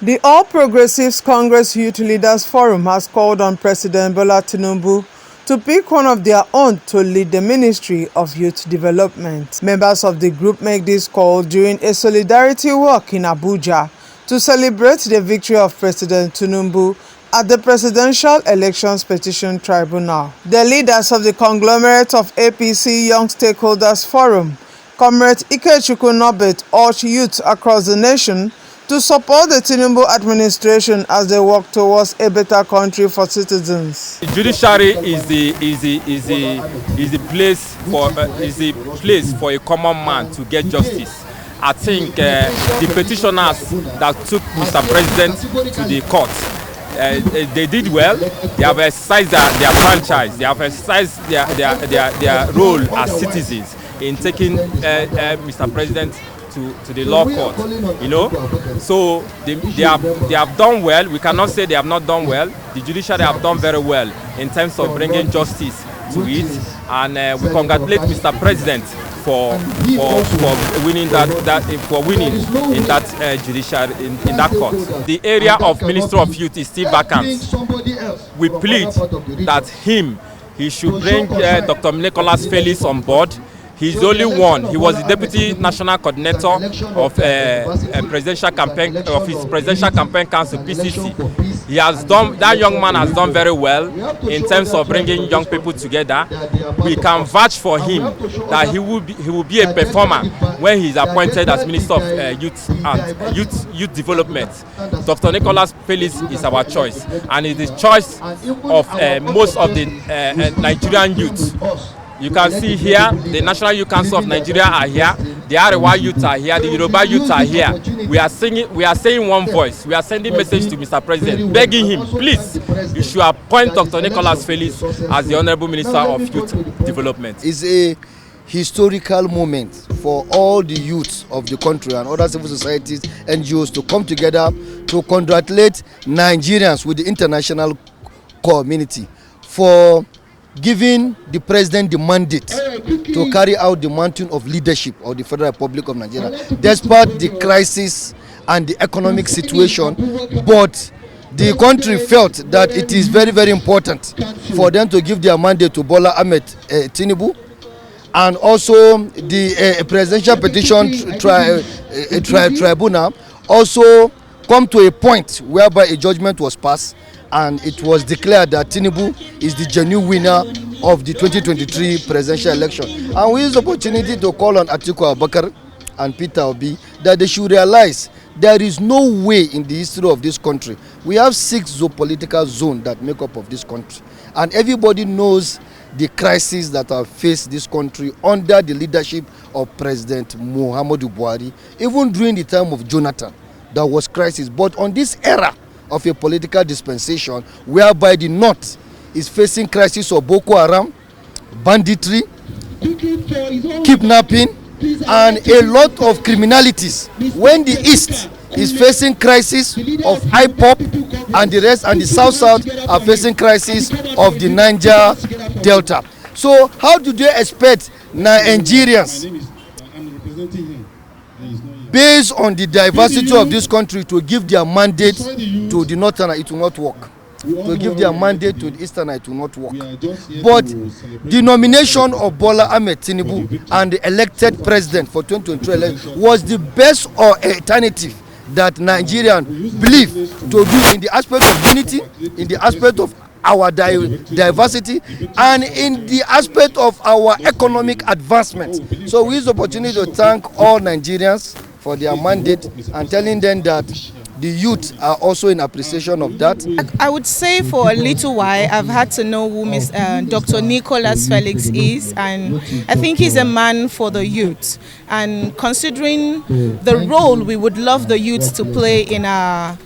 The All Progressives Congress Youth Leaders Forum has called on President Bola Tinubu to pick one of their own to lead the Ministry of Youth Development. Members of the group make this call during a solidarity walk in Abuja to celebrate the victory of President Tinubu at the Presidential Elections Petition Tribunal. The leaders of the Conglomerate of APC Young Stakeholders Forum, Comrade Ikechukwu Nobert, urge youth across the nation to support the Tinubu administration as they work towards a better country for citizens. The judiciary is the place for a common man to get justice. I think the petitioners that took Mr. President to the court, they did well. They have exercised their franchise. They have exercised their role as citizens in taking Mr. President to the law court, you know. So they have done well. We cannot say they have not done well. The judiciary have done very well in terms of bringing justice to it, and we congratulate Mr. President for winning in that judiciary in that court. The area of Minister of Youth is still vacant. We plead that he should bring Dr. Nicholas Felix on board. He's the only one. He was the Deputy National Coordinator of Presidential Campaign of his Presidential Campaign Council (PCC). He has done. That young man has done very well in terms of bringing young people together. We can vouch for him that he will be a performer when he is appointed as Minister of Youth Development. Dr. Nicholas Felix is our choice, and it is the choice of most of the Nigerian youth. You can see here, the National Youth Council of Nigeria are here, the Arewa youth are here, the Yoruba youth are here. We are saying one voice. We are sending message to Mr. President, begging him, please, you should appoint Dr. Nicholas Felix as the Honorable Minister of Youth Development. It's a historical moment for all the youths of the country and other civil societies, NGOs to come together to congratulate Nigerians with the international community for giving the president the mandate to carry out the mountain of leadership of the Federal Republic of Nigeria, despite the crisis and the economic situation. But the country felt that it is very, very important for them to give their mandate to Bola Tinubu, and also the presidential petition tribunal also come to a point whereby a judgment was passed, and it was declared that Tinubu is the genuine winner of the 2023 presidential election. And we use the opportunity to call on Atiku Abubakar and Peter Obi that they should realize there is no way in the history of this country. We have 6 geopolitical zones that make up of this country, and everybody knows the crisis that have faced this country under the leadership of President Muhammadu Buhari. Even during the time of Jonathan, there was crisis. But on this era of a political dispensation whereby the North is facing crisis of Boko Haram, banditry, kidnapping, and a lot of criminalities, when the East is facing crisis of IPOP and the rest, and the South are facing crisis of the Niger Delta. So how do they expect Nigerians, based on the diversity of this country, to give their mandate to the Northerner? It will not work. To give their mandate to the Easterner, it will not work. But the nomination of Bola Tinubu and the elected president for 2023 was the best alternative that Nigerians believe to do in the aspect of unity, in the aspect of our diversity, and in the aspect of our economic advancement. So we use the opportunity to thank all Nigerians for their mandate and telling them that the youth are also in appreciation of that. I would say for a little while I've had to know who Dr. Nicholas Felix is, and I think he's a man for the youth. And considering the role we would love the youth to play in the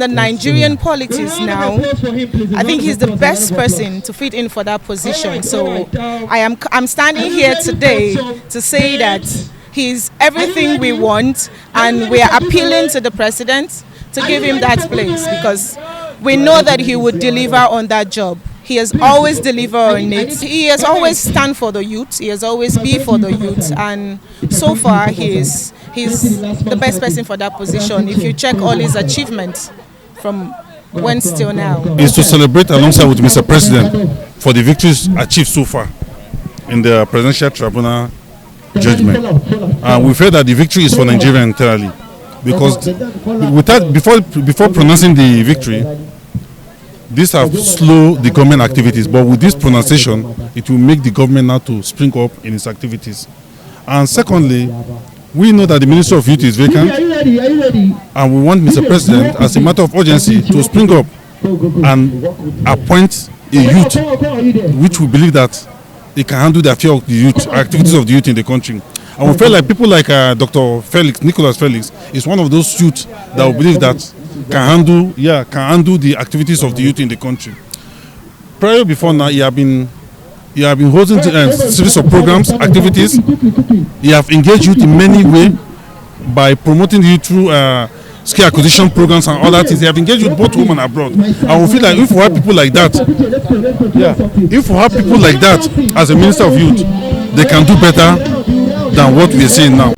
Nigerian politics now, I think he's the best person to fit in for that position. So I'm standing here today to say that he's everything we want, and we are appealing to the president to give him that place, because we know that he would deliver on that job. He has always delivered on it. He has always stand for the youth. He has always be for the youth. And so far, he's the best person for that position. If you check all his achievements from when till now. Is to celebrate alongside with Mr. President for the victories achieved so far in the presidential tribunal judgment. And we feel that the victory is for Nigeria entirely. Because before pronouncing the victory, this have slowed the government activities, but with this pronunciation, it will make the government now to spring up in its activities. And secondly, we know that the Ministry of Youth is vacant, and we want Mr. President, as a matter of urgency, to spring up and appoint a youth, which we believe that they can handle the affair of the youth, activities of the youth in the country. And we feel like people like Dr. Nicholas Felix is one of those youth that we believe that can handle the activities of the youth in the country. Prior before now, he have been holding series of programs, activities. He have engaged youth in many ways by promoting the youth through skill acquisition programs and all that. He have engaged with both home and abroad. And we feel like if we have people like that, as a Minister of Youth, they can do better than what we are seeing now.